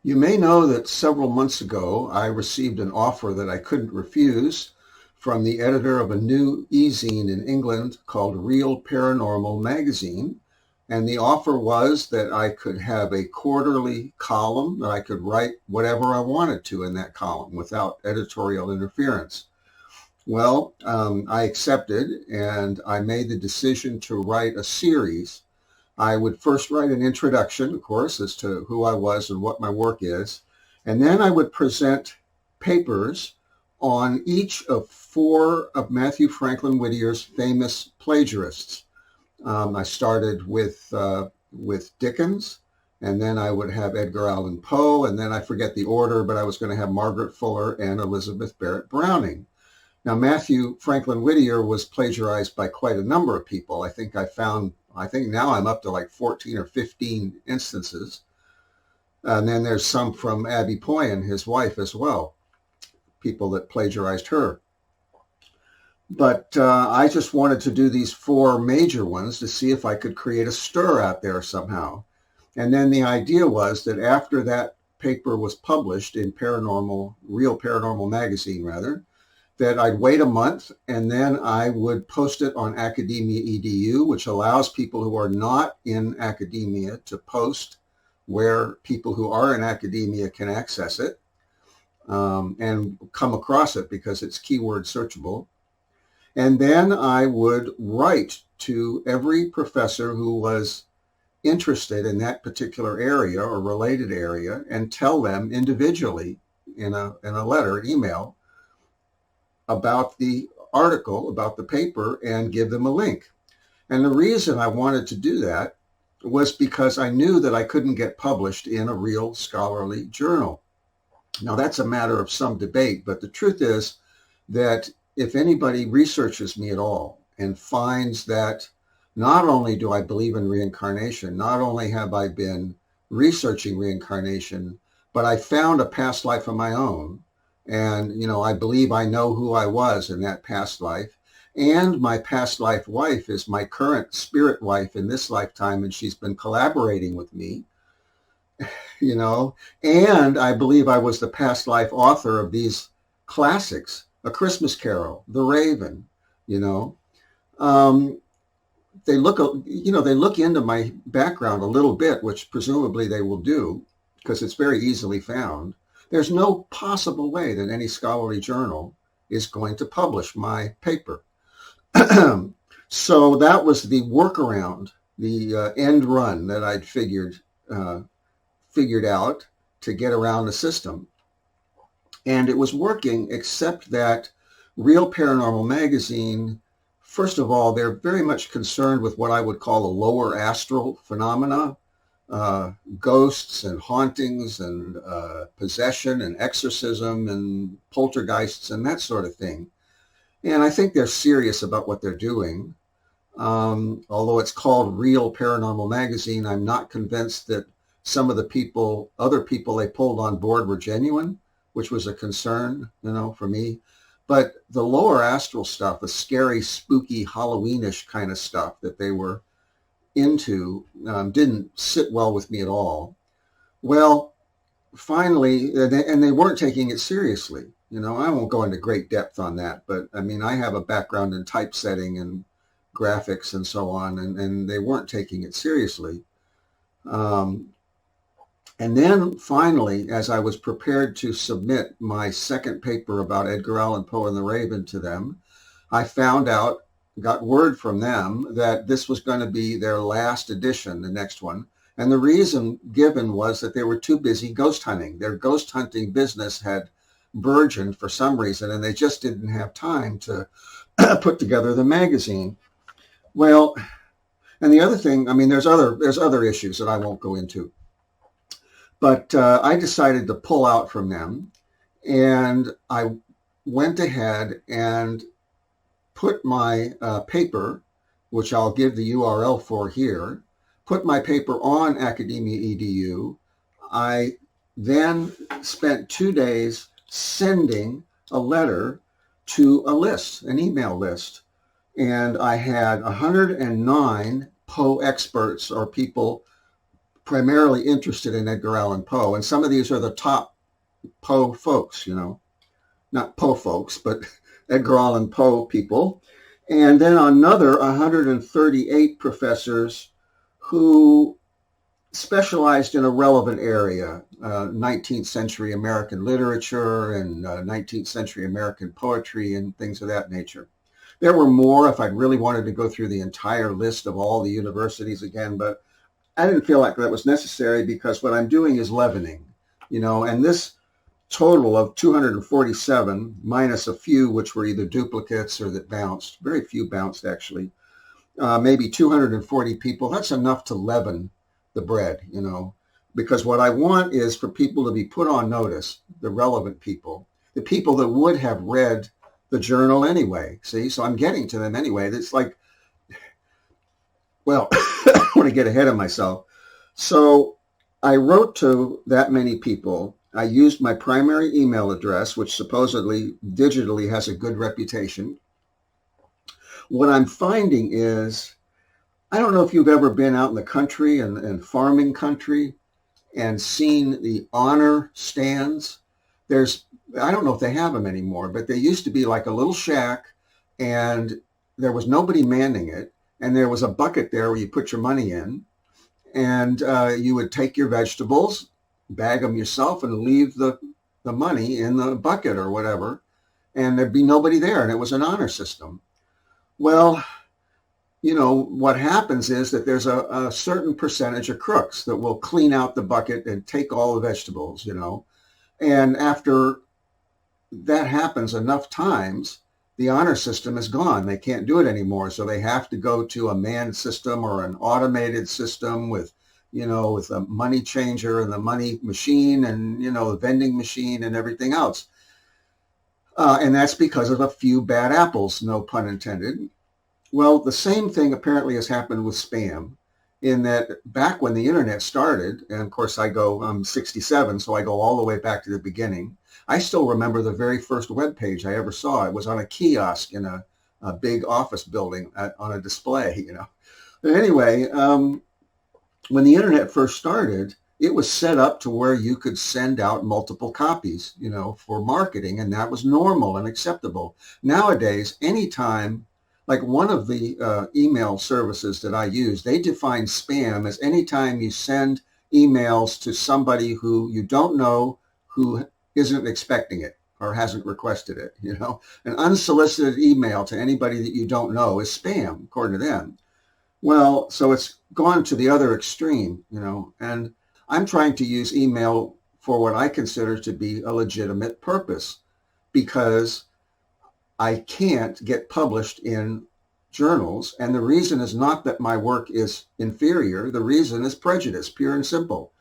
You may know that several months ago I received an offer that I couldn't refuse from the editor of a new e-zine in England called Real Paranormal Magazine. And the offer was that I could have a quarterly column, that I could write whatever I wanted to in that column without editorial interference. Well, I accepted and I made the decision to write a series. I would first write an introduction, of course, as to who I was and what my work is. And then I would present papers on each of four of Mathew Franklin Whittier's famous plagiarists. I started with Dickens, and then I would have Edgar Allan Poe, and then I forget the order, but I was going to have Margaret Fuller and Elizabeth Barrett Browning. Now, Mathew Franklin Whittier was plagiarized by quite a number of people. I think now I'm up to like 14 or 15 instances. And then there's some from Abby Poyen, his wife, as well, people that plagiarized her. But I just wanted to do these four major ones to see if I could create a stir out there somehow. And then the idea was that after that paper was published in Real Paranormal Magazine, rather, that I'd wait a month and then I would post it on Academia EDU, which allows people who are not in academia to post where people who are in academia can access it and come across it because it's keyword searchable. And then I would write to every professor who was interested in that particular area or related area and tell them individually in a letter, an email, about the article, about the paper, and give them a link. And the reason I wanted to do that was because I knew that I couldn't get published in a real scholarly journal. Now, that's a matter of some debate, but the truth is that if anybody researches me at all and finds that not only do I believe in reincarnation, not only have I been researching reincarnation, but I found a past life of my own. And, I believe I know who I was in that past life. And my past life wife is my current spirit wife in this lifetime, and she's been collaborating with me, you know. And I believe I was the past life author of these classics, A Christmas Carol, The Raven, you know. They look into my background a little bit, which presumably they will do because it's very easily found. There's no possible way that any scholarly journal is going to publish my paper. So that was the workaround, the end run that I'd figured out to get around the system. And it was working, except that Real Paranormal Magazine, first of all, they're very much concerned with what I would call a lower astral phenomena. Ghosts and hauntings and possession and exorcism and poltergeists and that sort of thing. And I think they're serious about what they're doing. Although it's called Real Paranormal Magazine, I'm not convinced that some of the other people they pulled on board were genuine, which was a concern, for me. But the lower astral stuff, the scary, spooky, Halloweenish kind of stuff that they were into didn't sit well with me at all. Well, finally, and they weren't taking it seriously. I won't go into great depth on that, but I mean, I have a background in typesetting and graphics and so on, and they weren't taking it seriously. And then finally, as I was prepared to submit my second paper about Edgar Allan Poe and the Raven to them, I got word from them that this was going to be their last edition, the next one. And the reason given was that they were too busy ghost hunting. Their ghost hunting business had burgeoned for some reason, and they just didn't have time to put together the magazine. Well, and the other thing, I mean, there's other issues that I won't go into. But I decided to pull out from them, and I went ahead and put my paper, which I'll give the URL for here, put my paper on Academia EDU. I then spent 2 days sending a letter to a list, an email list. And I had 109 Poe experts or people primarily interested in Edgar Allan Poe. And some of these are the top Poe folks, not Poe folks, but Edgar Allan Poe people. And then another 138 professors who specialized in a relevant area, 19th century American literature and 19th century American poetry and things of that nature. There were more if I'd really wanted to go through the entire list of all the universities again, but I didn't feel like that was necessary because what I'm doing is leavening, and this total of 247 minus a few which were either duplicates or that bounced, very few bounced actually, maybe 240 people, that's enough to leaven the bread, because what I want is for people to be put on notice, the relevant people, the people that would have read the journal anyway, see? So I'm getting to them anyway. It's like, well, I want to get ahead of myself. So I wrote to that many people. I used my primary email address, which supposedly digitally has a good reputation. What I'm finding is, I don't know if you've ever been out in the country and farming country and seen the honor stands. I don't know if they have them anymore, but they used to be like a little shack and there was nobody manning it. And there was a bucket there where you put your money in and you would take your vegetables, bag them yourself and leave the money in the bucket or whatever. And there'd be nobody there. And it was an honor system. Well, what happens is that there's a certain percentage of crooks that will clean out the bucket and take all the vegetables, and after that happens enough times, the honor system is gone. They can't do it anymore. So they have to go to a manned system or an automated system with a money changer and the money machine and, the vending machine and everything else. And that's because of a few bad apples, no pun intended. Well, the same thing apparently has happened with spam in that back when the internet started, and of course I'm 67, so I go all the way back to the beginning. I still remember the very first web page I ever saw. It was on a kiosk in a big office building on a display, But anyway, when the internet first started, it was set up to where you could send out multiple copies, for marketing, and that was normal and acceptable. Nowadays, anytime, like one of the email services that I use, they define spam as anytime you send emails to somebody who you don't know, who isn't expecting it or hasn't requested it, An unsolicited email to anybody that you don't know is spam, according to them. Well, so it's gone to the other extreme, and I'm trying to use email for what I consider to be a legitimate purpose because I can't get published in journals. And the reason is not that my work is inferior. The reason is prejudice, pure and simple.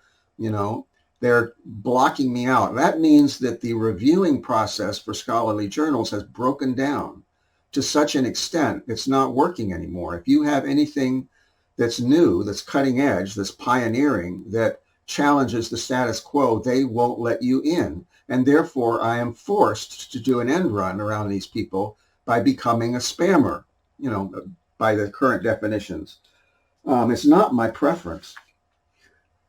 They're blocking me out. That means that the reviewing process for scholarly journals has broken down to such an extent it's not working anymore. If you have anything that's new, that's cutting edge, that's pioneering, that challenges the status quo, they won't let you in. And therefore, I am forced to do an end run around these people by becoming a spammer, by the current definitions. It's not my preference.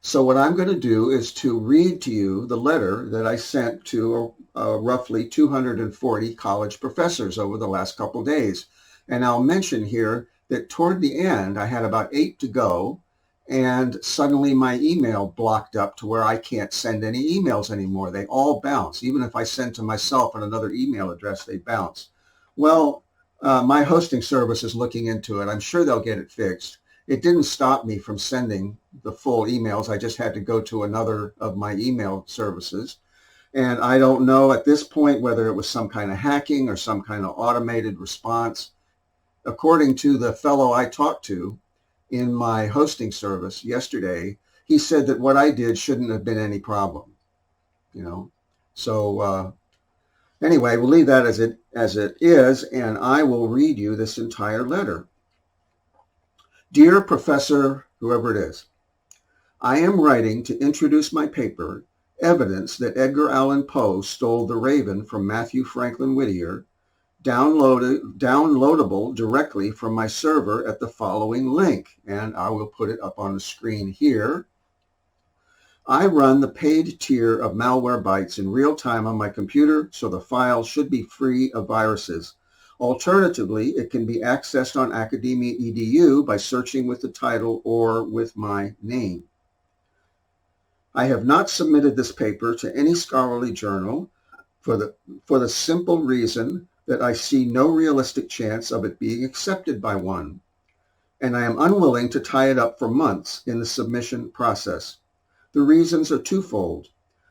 So what I'm going to do is to read to you the letter that I sent to roughly 240 college professors over the last couple of days. And I'll mention here that toward the end, I had about 8 to go. And suddenly my email blocked up to where I can't send any emails anymore. They all bounce. Even if I send to myself on another email address, they bounce. Well, my hosting service is looking into it. I'm sure they'll get it fixed. It didn't stop me from sending the full emails. I just had to go to another of my email services. And I don't know at this point whether it was some kind of hacking or some kind of automated response. According to the fellow I talked to in my hosting service yesterday, he said that what I did shouldn't have been any problem, So anyway, we'll leave that as it is, and I will read you this entire letter. Dear Professor, whoever it is, I am writing to introduce my paper, Evidence that Edgar Allan Poe Stole the Raven from Mathew Franklin Whittier, downloadable directly from my server at the following link. And I will put it up on the screen here. I run the paid tier of Malwarebytes in real time on my computer, so the file should be free of viruses. Alternatively, it can be accessed on Academia EDU by searching with the title or with my name. I have not submitted this paper to any scholarly journal for the simple reason that I see no realistic chance of it being accepted by one, and I am unwilling to tie it up for months in the submission process. The reasons are twofold.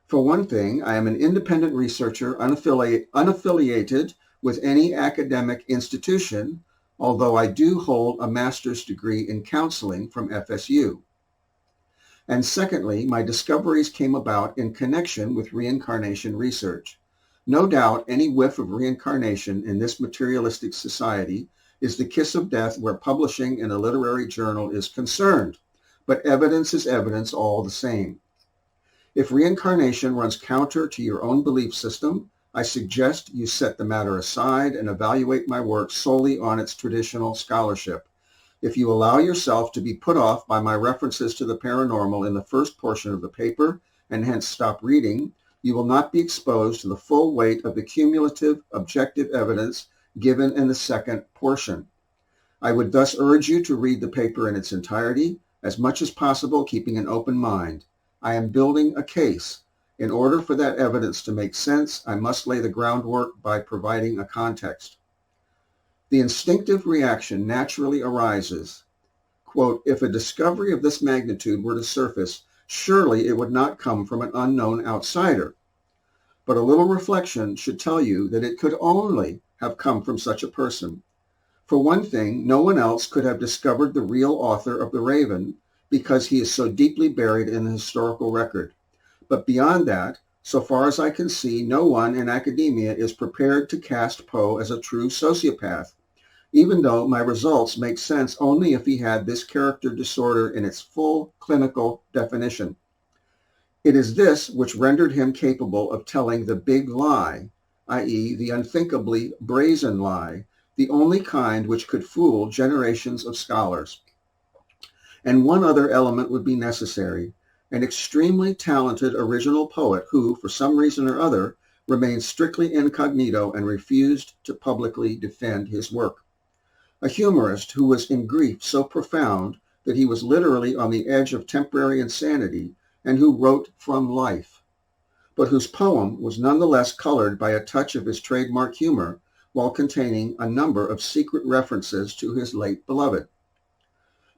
For one thing, I am an independent researcher unaffiliated with any academic institution, although I do hold a master's degree in counseling from FSU. And secondly, my discoveries came about in connection with reincarnation research. No doubt any whiff of reincarnation in this materialistic society is the kiss of death where publishing in a literary journal is concerned, but evidence is evidence all the same. If reincarnation runs counter to your own belief system, I suggest you set the matter aside and evaluate my work solely on its traditional scholarship. If you allow yourself to be put off by my references to the paranormal in the first portion of the paper and hence stop reading, you will not be exposed to the full weight of the cumulative objective evidence given in the second portion. I would thus urge you to read the paper in its entirety, as much as possible keeping an open mind. I am building a case. In order for that evidence to make sense, I must lay the groundwork by providing a context. The instinctive reaction naturally arises, quote, if a discovery of this magnitude were to surface, surely it would not come from an unknown outsider. But a little reflection should tell you that it could only have come from such a person. For one thing, no one else could have discovered the real author of The Raven because he is so deeply buried in the historical record. But beyond that, so far as I can see, no one in academia is prepared to cast Poe as a true sociopath, even though my results make sense only if he had this character disorder in its full clinical definition. It is this which rendered him capable of telling the big lie, i.e., the unthinkably brazen lie, the only kind which could fool generations of scholars. And one other element would be necessary, an extremely talented original poet who, for some reason or other, remained strictly incognito and refused to publicly defend his work. A humorist who was in grief so profound that he was literally on the edge of temporary insanity and who wrote from life, but whose poem was nonetheless colored by a touch of his trademark humor while containing a number of secret references to his late beloved.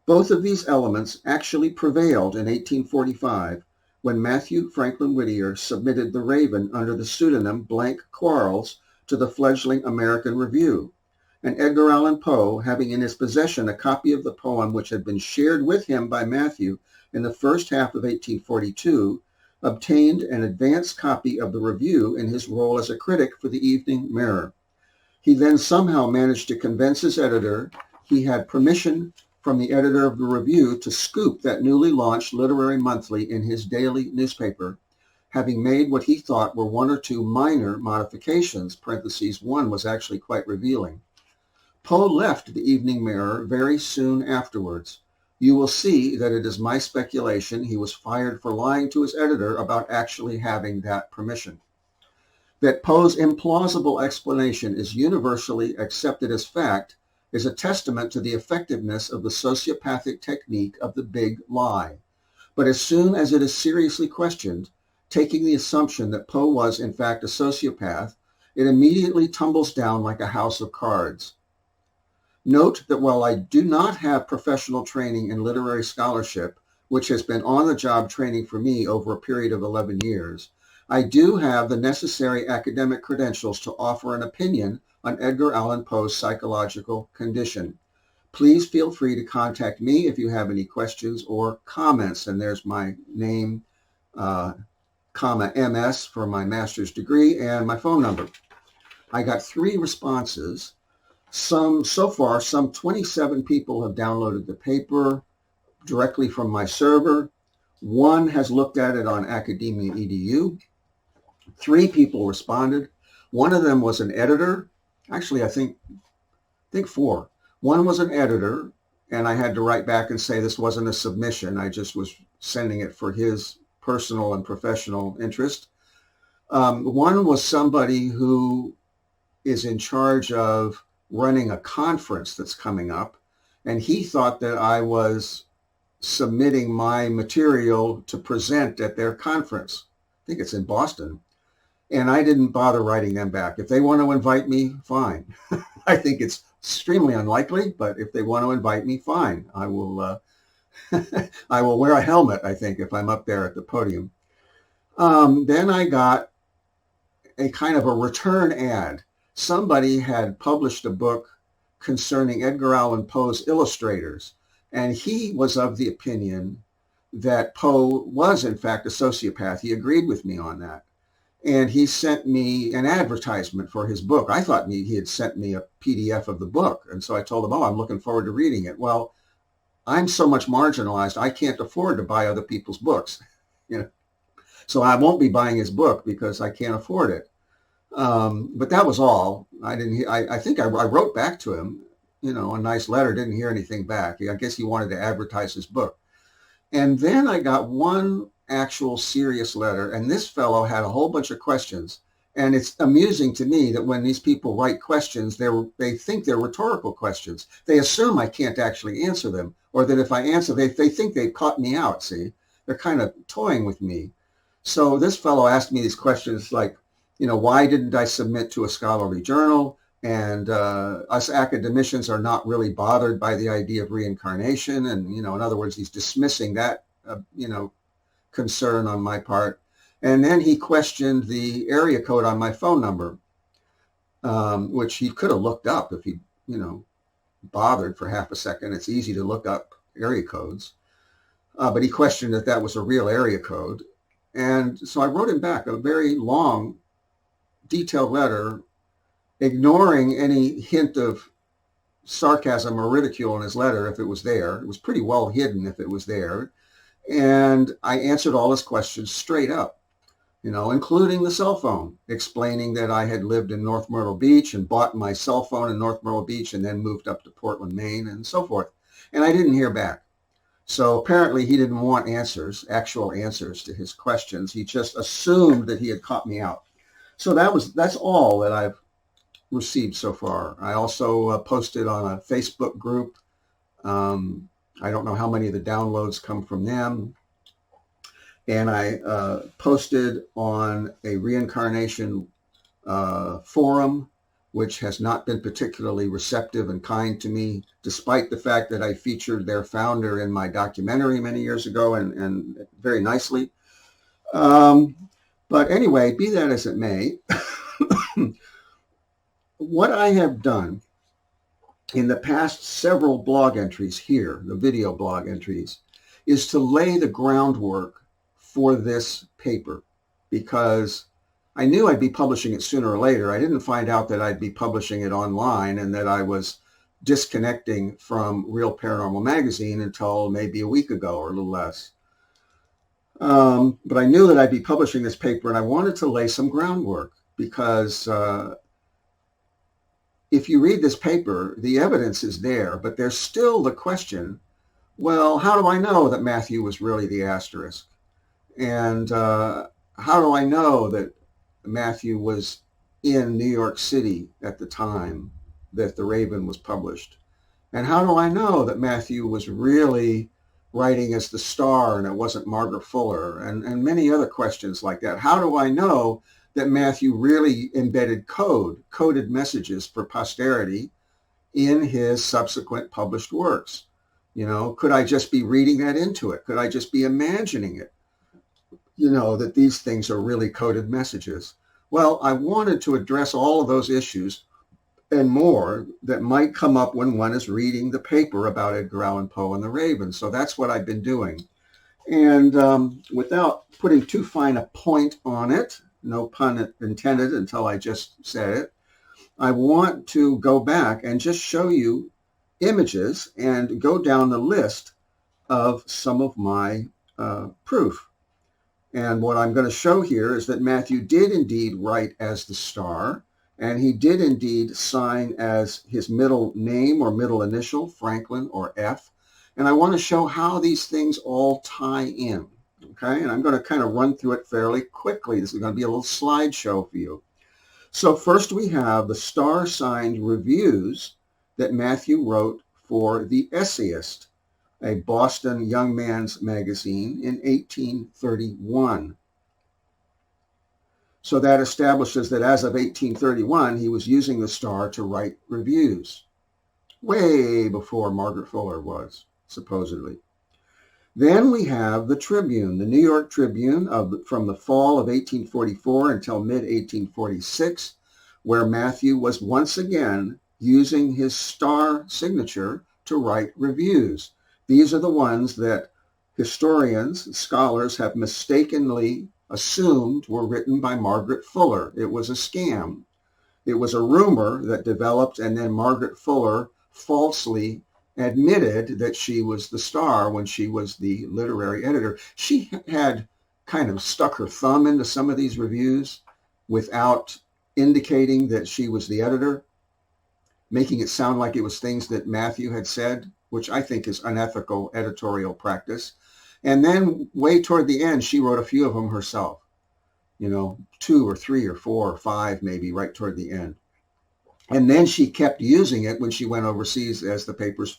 Both of these elements actually prevailed in 1845 when Mathew Franklin Whittier submitted The Raven under the pseudonym Blank Quarles to the fledgling American Review, and Edgar Allan Poe, having in his possession a copy of the poem which had been shared with him by Mathew in the first half of 1842, obtained an advance copy of the review in his role as a critic for the Evening Mirror. He then somehow managed to convince his editor he had permission from the editor of the review to scoop that newly launched literary monthly in his daily newspaper, having made what he thought were one or two minor modifications, parentheses, one was actually quite revealing. Poe left the Evening Mirror very soon afterwards. You will see that it is my speculation he was fired for lying to his editor about actually having that permission. That Poe's implausible explanation is universally accepted as fact is a testament to the effectiveness of the sociopathic technique of the big lie. But as soon as it is seriously questioned, taking the assumption that Poe was in fact a sociopath, it immediately tumbles down like a house of cards. Note that while I do not have professional training in literary scholarship, which has been on-the-job training for me over a period of 11 years, I do have the necessary academic credentials to offer an opinion on Edgar Allan Poe's psychological condition. Please feel free to contact me if you have any questions or comments. And there's my name, MS for my master's degree, and my phone number. I got 3 responses. So far, some 27 people have downloaded the paper directly from my server. 1 has looked at it on Academia EDU. 3 people responded. 1 of them was an editor. Actually, I think 4. 1 was an editor, and I had to write back and say this wasn't a submission. I just was sending it for his personal and professional interest. One was somebody who is in charge of running a conference that's coming up, and he thought that I was submitting my material to present at their conference. I think it's in Boston. And I didn't bother writing them back. If they want to invite me, fine. I think it's extremely unlikely, but if they want to invite me, fine. I will I will wear a helmet, I think, if I'm up there at the podium. Then I got a kind of a return ad. Somebody had published a book concerning Edgar Allan Poe's illustrators, and he was of the opinion that Poe was, in fact, a sociopath. He agreed with me on that. And he sent me an advertisement for his book. I thought he had sent me a PDF of the book. And so I told him, I'm looking forward to reading it. Well, I'm so much marginalized, I can't afford to buy other people's books. So I won't be buying his book because I can't afford it. But that was all. I think I wrote back to him, a nice letter, didn't hear anything back. I guess he wanted to advertise his book. And then I got one actual serious letter, and this fellow had a whole bunch of questions. And it's amusing to me that when these people write questions, they think they're rhetorical questions. They assume I can't actually answer them, or that if I answer, they think they've caught me out, see? They're kind of toying with me. So this fellow asked me these questions like, why didn't I submit to a scholarly journal? And us academicians are not really bothered by the idea of reincarnation. And, in other words, he's dismissing that, concern on my part. And then he questioned the area code on my phone number, which he could have looked up if he, bothered for half a second. It's easy to look up area codes. But he questioned that that was a real area code. And so I wrote him back a very long, detailed letter, ignoring any hint of sarcasm or ridicule in his letter if it was there. It was pretty well hidden if it was there. And I answered all his questions straight up, including the cell phone, explaining that I had lived in North Myrtle Beach and bought my cell phone in North Myrtle Beach and then moved up to Portland, Maine, and so forth. And I didn't hear back. So apparently he didn't want actual answers to his questions. He just assumed that he had caught me out. So that's all that I've received so far. I also posted on a Facebook group. I don't know how many of the downloads come from them. And I posted on a reincarnation forum, which has not been particularly receptive and kind to me, despite the fact that I featured their founder in my documentary many years ago and very nicely. But anyway, be that as it may, what I have done in the past several blog entries here, the video blog entries, is to lay the groundwork for this paper, because I knew I'd be publishing it sooner or later. I didn't find out that I'd be publishing it online and that I was disconnecting from Real Paranormal Magazine until maybe a week ago or a little less. But I knew that I'd be publishing this paper, and I wanted to lay some groundwork because if you read this paper, the evidence is there, but there's still the question, well, how do I know that Matthew was really the asterisk? And how do I know that Matthew was in New York City at the time that The Raven was published? And how do I know that Matthew was really writing as the star and it wasn't Margaret Fuller? And many other questions like that. How do I know that Matthew really embedded coded messages for posterity in his subsequent published works? Could I just be reading that into it? Could I just be imagining it? That these things are really coded messages. Well, I wanted to address all of those issues and more that might come up when one is reading the paper about Edgar Allan Poe and the Raven. So that's what I've been doing. And without putting too fine a point on it, no pun intended until I just said it, I want to go back and just show you images and go down the list of some of my proof. And what I'm going to show here is that Matthew did indeed write as the star, and he did indeed sign as his middle name or middle initial, Franklin or F. And I want to show how these things all tie in. Okay, and I'm going to kind of run through it fairly quickly. This is going to be a little slideshow for you. So first we have the star-signed reviews that Mathew wrote for The Essayist, a Boston young man's magazine in 1831. So that establishes that as of 1831, he was using the star to write reviews, way before Margaret Fuller was, supposedly. Then we have the Tribune, the New York Tribune from the fall of 1844 until mid-1846, where Mathew was once again using his star signature to write reviews. These are the ones that historians, scholars have mistakenly assumed were written by Margaret Fuller. It was a scam. It was a rumor that developed, and then Margaret Fuller falsely admitted that she was the star when she was the literary editor. She had kind of stuck her thumb into some of these reviews without indicating that she was the editor, making it sound like it was things that Mathew had said, which I think is unethical editorial practice. And then way toward the end, she wrote a few of them herself, 2 or 3 or 4 or 5, maybe right toward the end. And then she kept using it when she went overseas as the paper's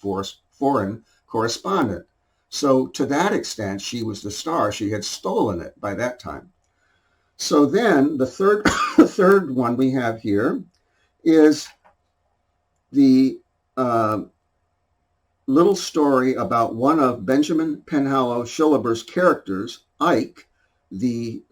foreign correspondent. So to that extent, she was the star. She had stolen it by that time. So then the third one we have here is the little story about one of Benjamin Penhallow Shillaber's characters, Ike, the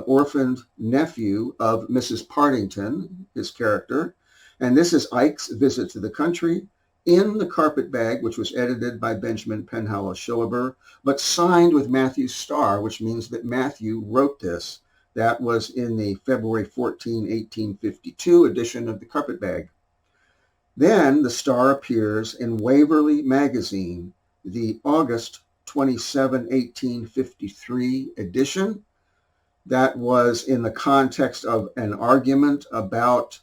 orphaned nephew of Mrs. Partington, his character. And this is Ike's visit to the country in the Carpetbag, which was edited by Benjamin Penhallow Shillaber, but signed with Mathew's star, which means that Mathew wrote this. That was in the February 14, 1852 edition of the Carpetbag. Then the star appears in Waverley Magazine, the August 27, 1853 edition. That was in the context of an argument about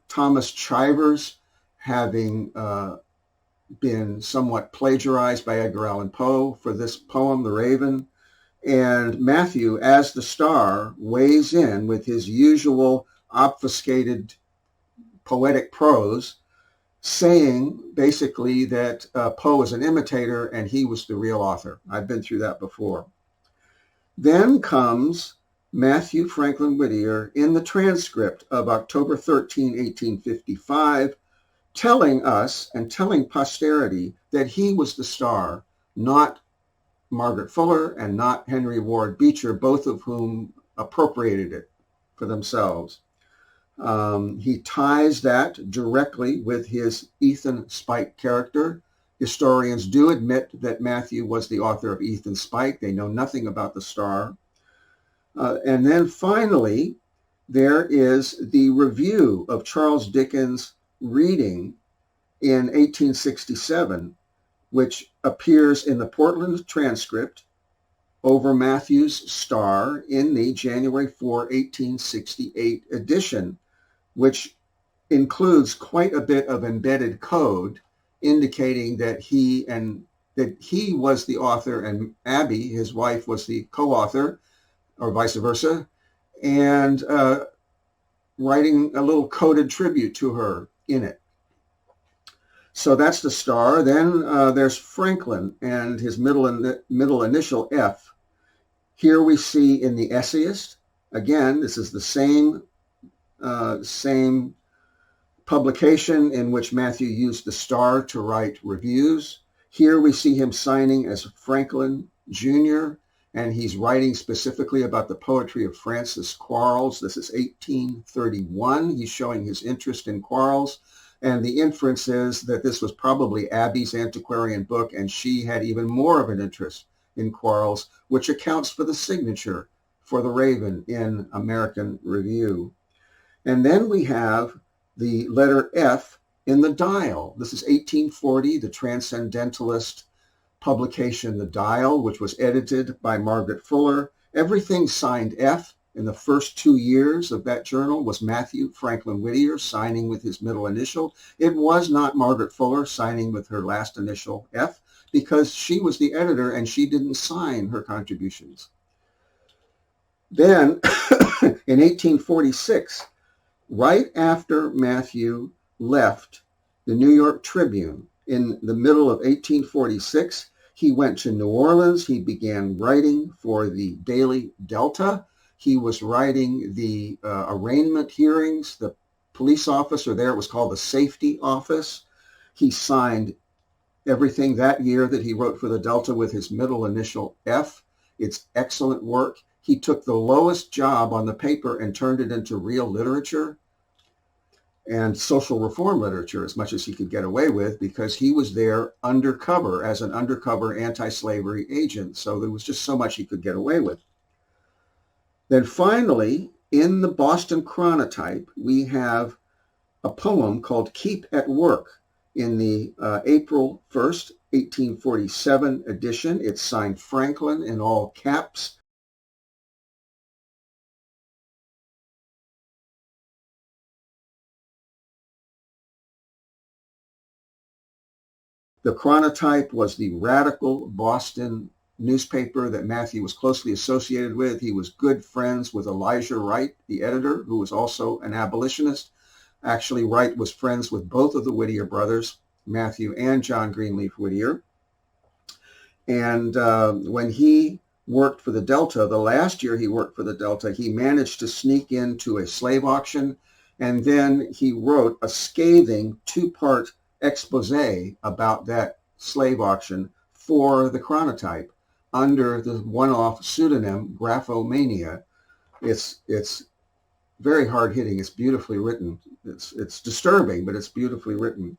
Thomas Chivers having been somewhat plagiarized by Edgar Allan Poe for this poem, The Raven. And Mathew, as the star, weighs in with his usual obfuscated poetic prose, saying basically that Poe is an imitator and he was the real author. I've been through that before. Then comes Mathew Franklin Whittier in the transcript of October 13, 1855, telling us and telling posterity that he was the star, not Margaret Fuller and not Henry Ward Beecher, both of whom appropriated it for themselves. He ties that directly with his Ethan Spike character. Historians do admit that Mathew was the author of Ethan Spike. They know nothing about the star. And then finally, there is the review of Charles Dickens' reading in 1867, which appears in the Portland transcript over Mathew's star in the January 4, 1868 edition, which includes quite a bit of embedded code indicating that he was the author and Abby, his wife, was the co-author, or vice versa, and writing a little coded tribute to her in it. So that's the star. Then there's Franklin and his middle initial F. Here we see in The Essayist, again, this is the same publication in which Mathew used the star to write reviews. Here we see him signing as Franklin Jr., and he's writing specifically about the poetry of Francis Quarles. This is 1831. He's showing his interest in Quarles, and the inference is that this was probably Abby's antiquarian book, and she had even more of an interest in Quarles, which accounts for the signature for The Raven in American Review. And then we have the letter F in The Dial. This is 1840, the transcendentalist publication, The Dial, which was edited by Margaret Fuller. Everything signed F. In the first 2 years of that journal was Mathew Franklin Whittier signing with his middle initial. It was not Margaret Fuller signing with her last initial F, because she was the editor and she didn't sign her contributions. Then in 1846, right after Mathew left the New York Tribune in the middle of 1846, he went to New Orleans. He began writing for the Daily Delta. He was writing the arraignment hearings. The police officer there, it was called the safety office. He signed everything that year that he wrote for the Delta with his middle initial F. It's excellent work. He took the lowest job on the paper and turned it into real literature and social reform literature as much as he could get away with, because he was there undercover as an undercover anti-slavery agent. So there was just so much he could get away with. Then finally, in the Boston Chronotype, we have a poem called Keep at Work in the April 1st, 1847 edition. It's signed Franklin in all caps. The Chronotype was the radical Boston newspaper that Mathew was closely associated with. He was good friends with Elijah Wright, the editor, who was also an abolitionist. Actually, Wright was friends with both of the Whittier brothers, Mathew and John Greenleaf Whittier. And when he worked for the Delta, the last year he worked for the Delta, he managed to sneak into a slave auction, and then he wrote a scathing two-part expose about that slave auction for the Chronotype under the one-off pseudonym Graphomania. It's very hard-hitting. It's beautifully written. It's disturbing, but it's beautifully written.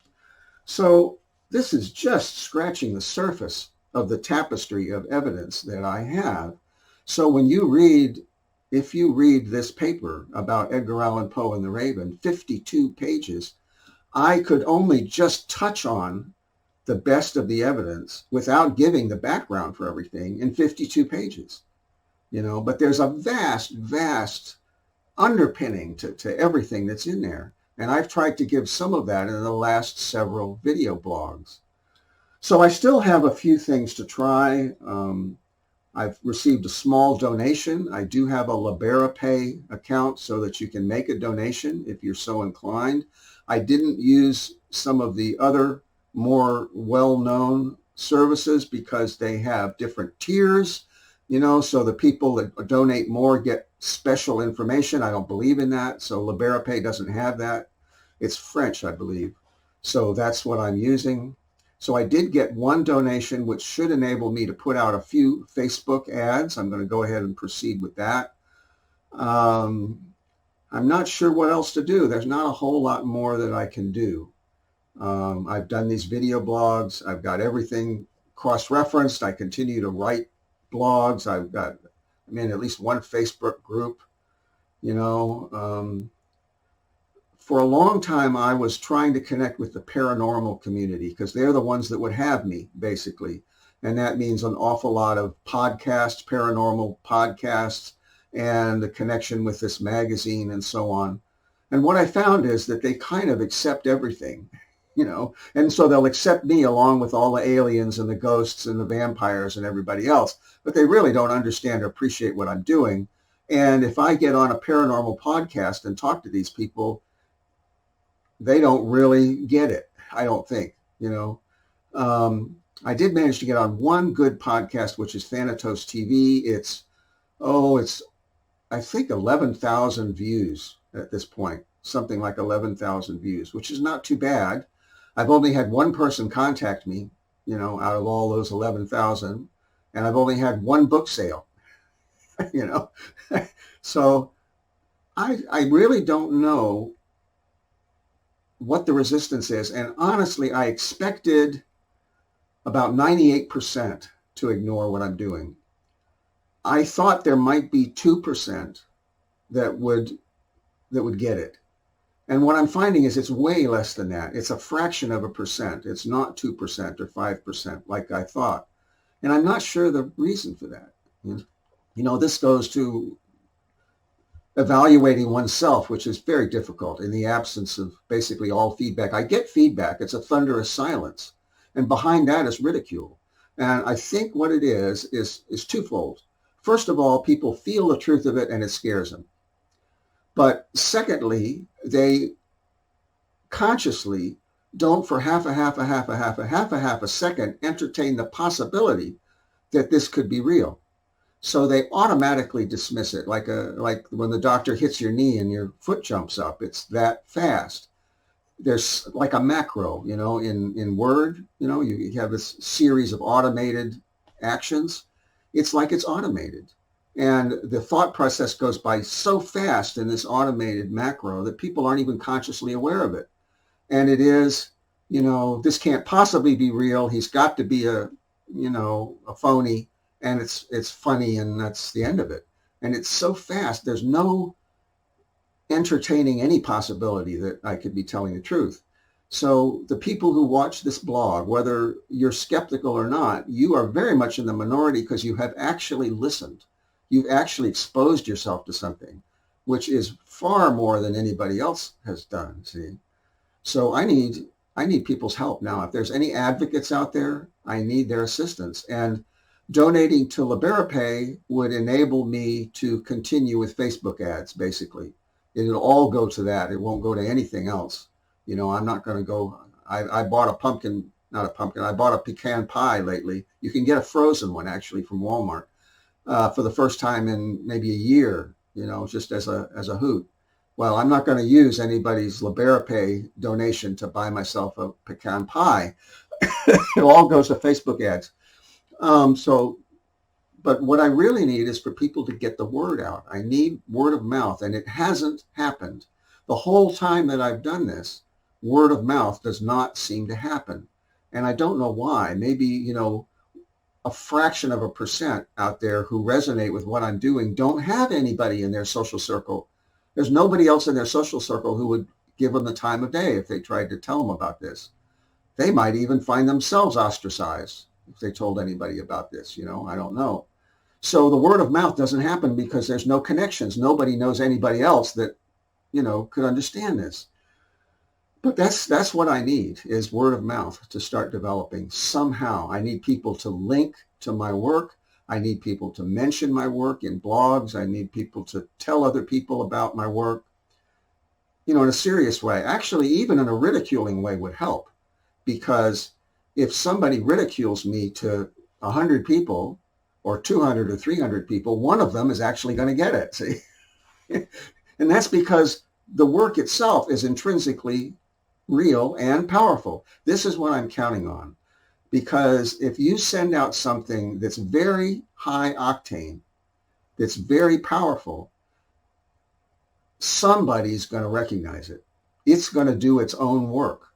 So this is just scratching the surface of the tapestry of evidence that I have. So when you read, if you read this paper about Edgar Allan Poe and the Raven, 52 pages, I could only just touch on the best of the evidence without giving the background for everything in 52 pages, but there's a vast underpinning to everything that's in there. And I've tried to give some of that in the last several video blogs. So I still have a few things to try. I've received a small donation. I do have a LiberaPay account so that you can make a donation if you're so inclined. I didn't use some of the other more well-known services because they have different tiers, so the people that donate more get special information. I don't believe in that. So LiberaPay doesn't have that. It's French, I believe. So that's what I'm using. So I did get one donation, which should enable me to put out a few Facebook ads. I'm going to go ahead and proceed with that. I'm not sure what else to do. There's not a whole lot more that I can do. I've done these video blogs. I've got everything cross-referenced. I continue to write blogs. I'm in at least one Facebook group. For a long time, I was trying to connect with the paranormal community because they're the ones that would have me, basically. And that means an awful lot of podcasts, paranormal podcasts, and the connection with this magazine and so on. And what I found is that they kind of accept everything, and so they'll accept me along with all the aliens and the ghosts and the vampires and everybody else, but they really don't understand or appreciate what I'm doing. And if I get on a paranormal podcast and talk to these people, they don't really get it, I don't think, I did manage to get on one good podcast, which is Thanatos TV. It's I think 11,000 views at this point, something like 11,000 views, which is not too bad. I've only had one person contact me, out of all those 11,000, and I've only had one book sale, So I really don't know what the resistance is. And honestly, I expected about 98% to ignore what I'm doing. I thought there might be 2% that would get it. And what I'm finding is it's way less than that. It's a fraction of a percent. It's not 2% or 5% like I thought. And I'm not sure the reason for that. This goes to evaluating oneself, which is very difficult in the absence of basically all feedback. I get feedback. It's a thunderous silence. And behind that is ridicule. And I think what it is twofold. First of all, people feel the truth of it and it scares them. But secondly, they consciously don't for half a second entertain the possibility that this could be real. So they automatically dismiss it, like when the doctor hits your knee and your foot jumps up. It's that fast. There's like a macro, in Word, you have this series of automated actions. It's like it's automated. And the thought process goes by so fast in this automated macro that people aren't even consciously aware of it. And it is, this can't possibly be real. He's got to be a phony, and it's funny, and that's the end of it. And it's so fast. There's no entertaining any possibility that I could be telling the truth. So the people who watch this blog, whether you're skeptical or not, you are very much in the minority because you have actually listened. You've actually exposed yourself to something, which is far more than anybody else has done. See? So I need people's help now. If there's any advocates out there, I need their assistance. And donating to Liberapay would enable me to continue with Facebook ads, basically. It'll all go to that. It won't go to anything else. I'm not going to go. I bought I bought a pecan pie lately. You can get a frozen one actually from Walmart for the first time in maybe a year, just as a hoot. Well, I'm not going to use anybody's Liberapay donation to buy myself a pecan pie. It all goes to Facebook ads. But what I really need is for people to get the word out. I need word of mouth, and it hasn't happened. The whole time that I've done this, word of mouth does not seem to happen. And I don't know why. Maybe, a fraction of a percent out there who resonate with what I'm doing don't have anybody in their social circle. There's nobody else in their social circle who would give them the time of day if they tried to tell them about this. They might even find themselves ostracized if they told anybody about this, I don't know. So the word of mouth doesn't happen because there's no connections. Nobody knows anybody else that, could understand this. But that's what I need is word of mouth to start developing somehow. I need people to link to my work. I need people to mention my work in blogs. I need people to tell other people about my work, in a serious way. Actually, even in a ridiculing way would help, because if somebody ridicules me to 100 people or 200 or 300 people, one of them is actually going to get it. See? And that's because the work itself is intrinsically real and powerful. This is what I'm counting on. Because if you send out something that's very high octane, that's very powerful, somebody's going to recognize it. It's going to do its own work.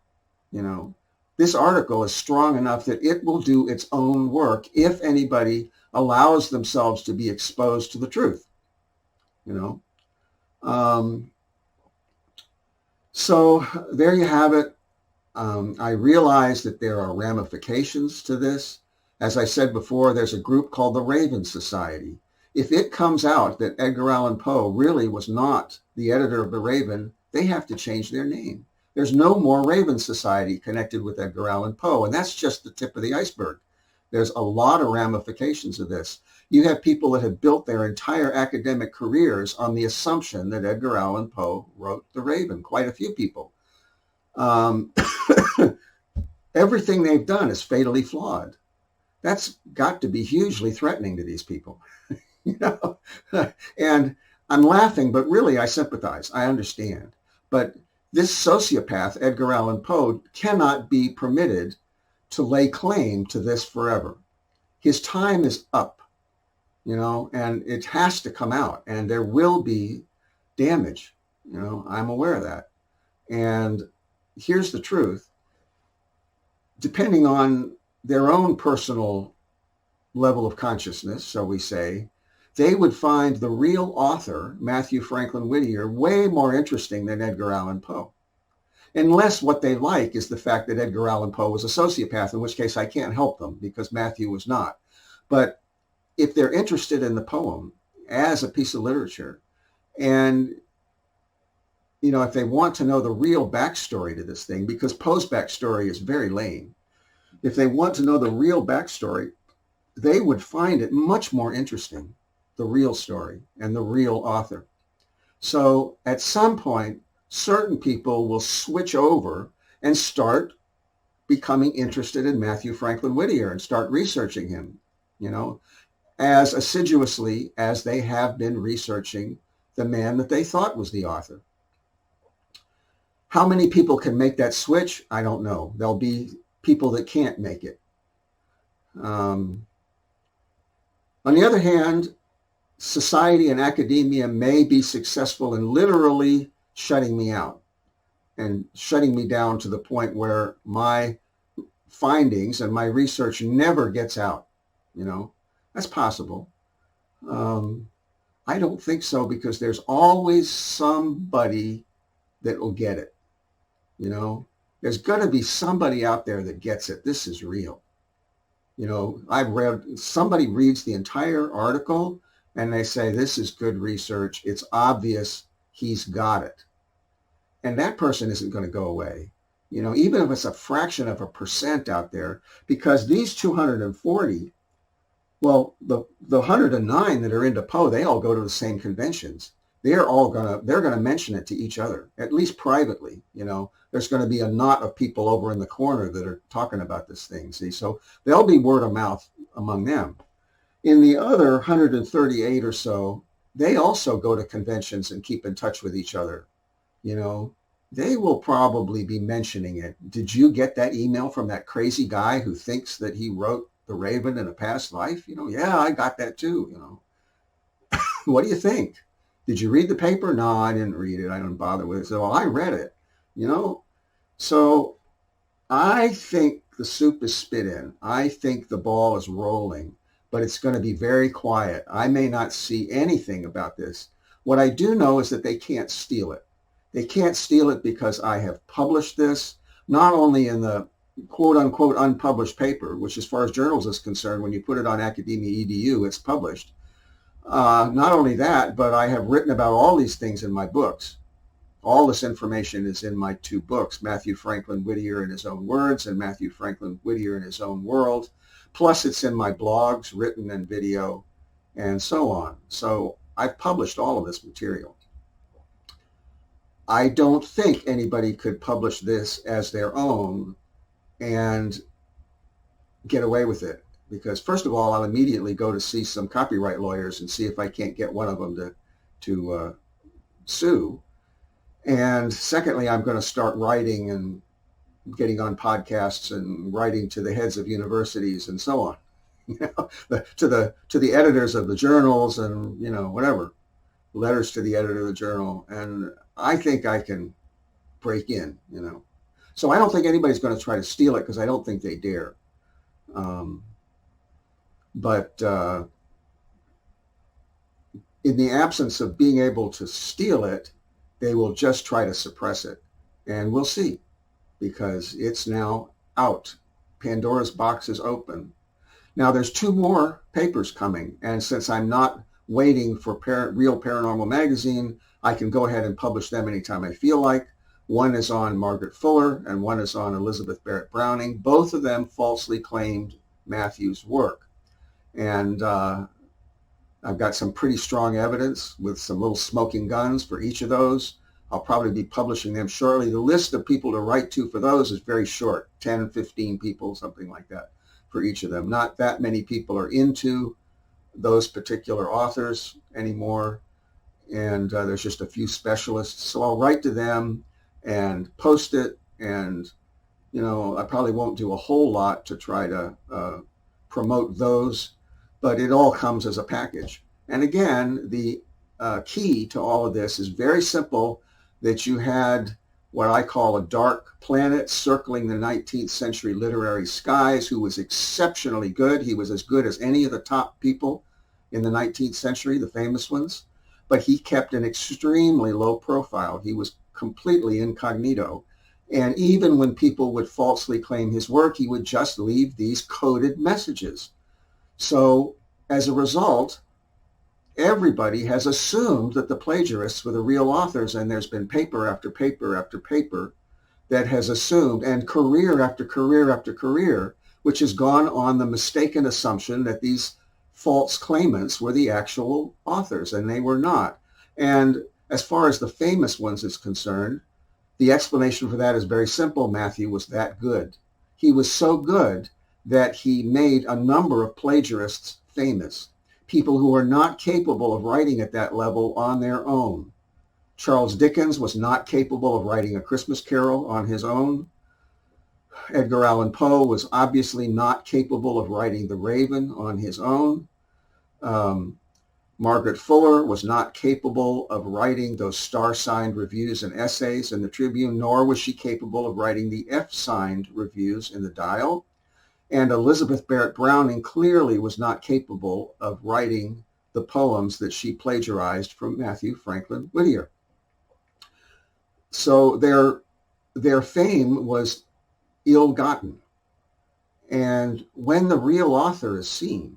This article is strong enough that it will do its own work if anybody allows themselves to be exposed to the truth. So there you have it. I realize that there are ramifications to this. As I said before, there's a group called the Raven Society. If it comes out that Edgar Allan Poe really was not the editor of the Raven, they have to change their name. There's no more Raven Society connected with Edgar Allan Poe, and that's just the tip of the iceberg. There's a lot of ramifications of this. You have people that have built their entire academic careers on the assumption that Edgar Allan Poe wrote The Raven, quite a few people. Everything they've done is fatally flawed. That's got to be hugely threatening to these people. And I'm laughing, but really I sympathize. I understand. But this sociopath, Edgar Allan Poe, cannot be permitted to lay claim to this forever. His time is up, and it has to come out, and there will be damage. I'm aware of that. And here's the truth. Depending on their own personal level of consciousness, so we say, they would find the real author, Mathew Franklin Whittier, way more interesting than Edgar Allan Poe. Unless what they like is the fact that Edgar Allan Poe was a sociopath, in which case I can't help them because Mathew was not. But if they're interested in the poem as a piece of literature, and if they want to know the real backstory to this thing, because Poe's backstory is very lame. If they want to know the real backstory, they would find it much more interesting, the real story and the real author. So at some point, certain people will switch over and start becoming interested in Mathew Franklin Whittier and start researching him, you know, as assiduously as they have been researching the man that they thought was the author. How many people can make that switch? I don't know. There'll be people that can't make it. On the other hand, society and academia may be successful in literally shutting me out and shutting me down to the point where my findings and my research never gets out. You know, that's possible. I don't think so, because there's always somebody that will get it. You know, there's going to be somebody out there that gets it. This is real. You know, somebody reads the entire article and they say, this is good research. It's obvious he's got it. And that person isn't going to go away. You know, even if it's a fraction of a percent out there, because these 240, well, the 109 that are into Poe, they all go to the same conventions. They're going to mention it to each other, at least privately. You know, there's going to be a knot of people over in the corner that are talking about this thing. See, so there'll be word of mouth among them. In the other 138 or so, they also go to conventions and keep in touch with each other. You know, they will probably be mentioning it. Did you get that email from that crazy guy who thinks that he wrote The Raven in a past life? You know, yeah, I got that too, you know. What do you think? Did you read the paper? No, I didn't read it. I didn't bother with it. So, well, I read it, you know. So I think the soup is spit in. I think the ball is rolling, but it's going to be very quiet. I may not see anything about this. What I do know is that they can't steal it. They can't steal it because I have published this, not only in the quote unquote unpublished paper, which as far as journals is concerned, when you put it on Academia EDU, it's published. Not only that, but I have written about all these things in my books. All this information is in my two books, Mathew Franklin Whittier in His Own Words and Mathew Franklin Whittier in His Own World. Plus it's in my blogs, written and video, and so on. So I've published all of this material. I don't think anybody could publish this as their own and get away with it. Because first of all, I'll immediately go to see some copyright lawyers and see if I can't get one of them to sue. And secondly, I'm going to start writing and getting on podcasts and writing to the heads of universities and so on, you know, to the editors of the journals and, you know, whatever, letters to the editor of the journal. And I think I can break in, you know. So I don't think anybody's going to try to steal it, because I don't think they dare. But in the absence of being able to steal it, they will just try to suppress it. And we'll see, because it's now out. Pandora's box is open. Now there's 2 more papers coming. And since I'm not waiting for Real Paranormal Magazine, I can go ahead and publish them anytime I feel like. One is on Margaret Fuller and one is on Elizabeth Barrett Browning. Both of them falsely claimed Mathew's work. And I've got some pretty strong evidence with some little smoking guns for each of those. I'll probably be publishing them shortly. The list of people to write to for those is very short, 10, 15 people, something like that for each of them. Not that many people are into those particular authors anymore. And there's just a few specialists. So I'll write to them and post it. And, you know, I probably won't do a whole lot to try to promote those, but it all comes as a package. And again, the key to all of this is very simple, that you had what I call a dark planet circling the 19th century literary skies, who was exceptionally good. He was as good as any of the top people in the 19th century, the famous ones, but he kept an extremely low profile. He was completely incognito. And even when people would falsely claim his work, he would just leave these coded messages. So as a result, everybody has assumed that the plagiarists were the real authors, and there's been paper after paper after paper that has assumed, and career after career after career, which has gone on the mistaken assumption that these false claimants were the actual authors, and they were not. And as far as the famous ones is concerned, the explanation for that is very simple. Mathew was that good. He was so good that he made a number of plagiarists famous, people who are not capable of writing at that level on their own. Charles Dickens was not capable of writing A Christmas Carol on his own. Edgar Allan Poe was obviously not capable of writing The Raven on his own. Margaret Fuller was not capable of writing those star-signed reviews and essays in the Tribune, nor was she capable of writing the F-signed reviews in the Dial. And Elizabeth Barrett Browning clearly was not capable of writing the poems that she plagiarized from Mathew Franklin Whittier. So their fame was ill-gotten. And when the real author is seen,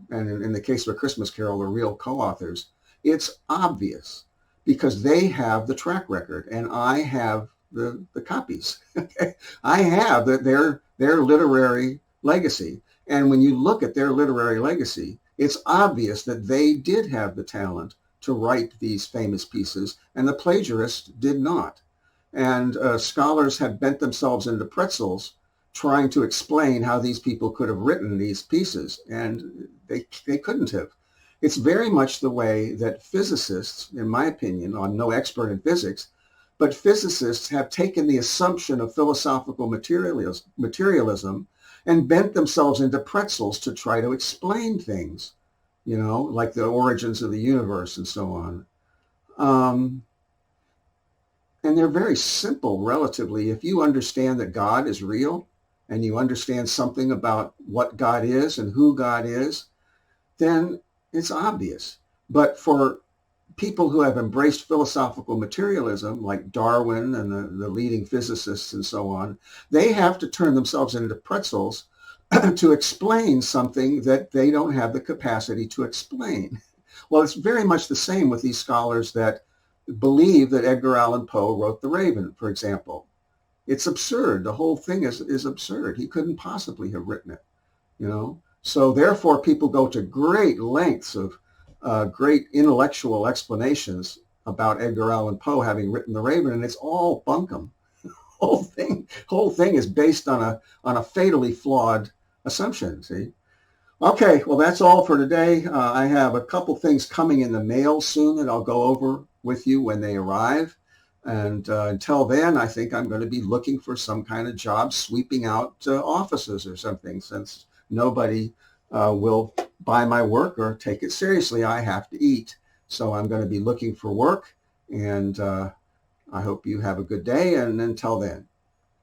and in the case of A Christmas Carol, the real co-authors, it's obvious because they have the track record and I have the copies. I have their literary legacy. And when you look at their literary legacy, it's obvious that they did have the talent to write these famous pieces, and the plagiarists did not. And scholars have bent themselves into pretzels trying to explain how these people could have written these pieces, and they couldn't have. It's very much the way that physicists, in my opinion, I'm no expert in physics, but physicists have taken the assumption of philosophical materialism and bent themselves into pretzels to try to explain things, like the origins of the universe and so on. And they're very simple relatively. If you understand that God is real and you understand something about what God is and who God is, then it's obvious. But for people who have embraced philosophical materialism, like Darwin and the leading physicists and so on, they have to turn themselves into pretzels to explain something that they don't have the capacity to explain. Well, it's very much the same with these scholars that believe that Edgar Allan Poe wrote The Raven, for example. It's absurd. The whole thing is absurd. He couldn't possibly have written it, So therefore, people go to great lengths of great intellectual explanations about Edgar Allan Poe having written The Raven, and it's all bunkum. Whole thing is based on a fatally flawed assumption. See. Okay, well, that's all for today. I have a couple things coming in the mail soon that I'll go over with you when they arrive. And until then, I think I'm going to be looking for some kind of job sweeping out offices or something, since nobody will buy my work or take it seriously. I have to eat. So I'm going to be looking for work. And I hope you have a good day. And until then.